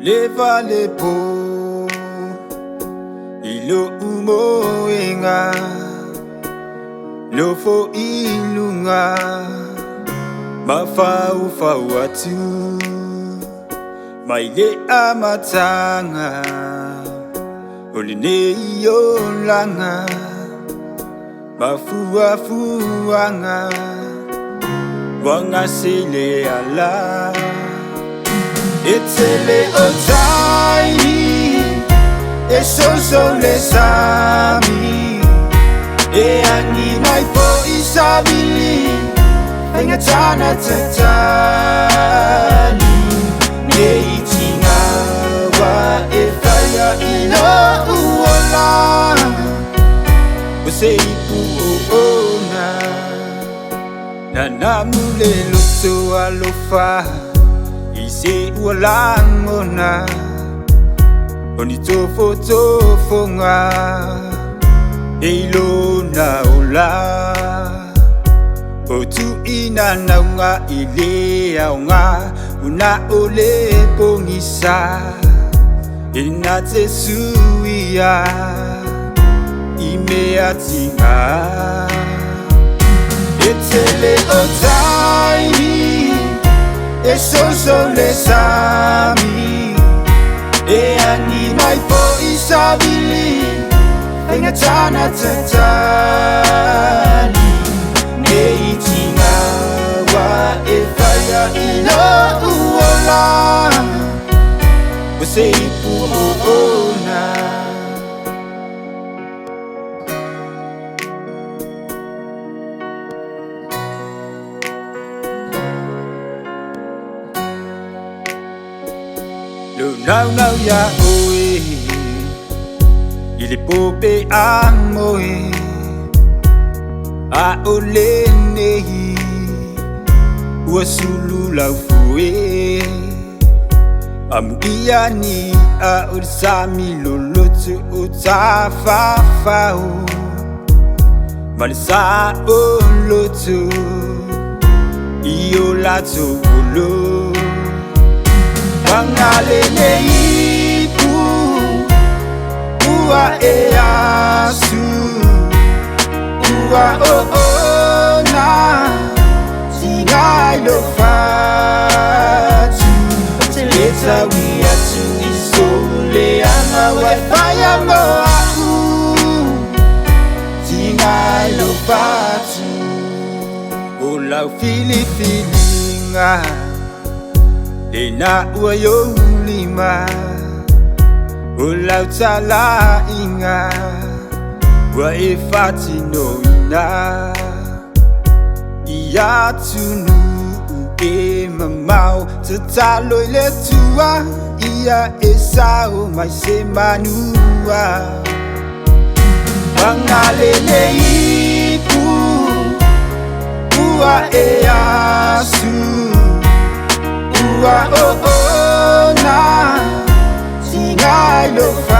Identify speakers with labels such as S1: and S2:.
S1: Leva lepo ilo umoenga lofo ilunga mafau fauatu maile amatanga oline yolanga mafuafuanga wanga sele ala etele otai so le sami e ani mai po isabili enga tana tatani ne itinga wa e faya ilo uola ose ipu ona na namule luto alofa ise uolangona Onito foto nga eilo na ola otu ina na nga ile nga una ole pongisa ina te suia ime atinga etele otai so le sami e ani mai po isabili enga tana tatani ne itinga wa e faya ilo uola wase ipu ona now ya oe il est popé à moe a olene wasulu la fue amuiani a ursami lolotu utafafao malisa olotu iolato olo Wangalele ipu Ua easu Ua oona Singai lo fatu Teleta wiatu Isole ama waifaya moaku Singai lo fatu Ola fili-filinga Ena uayo lima Ulau tala inga Wa efati no ina Ia tunu e mamau Tatalo ile tua Ia esau mai se manua Wangalele ipu Ua e asu Ua o na singai lo fa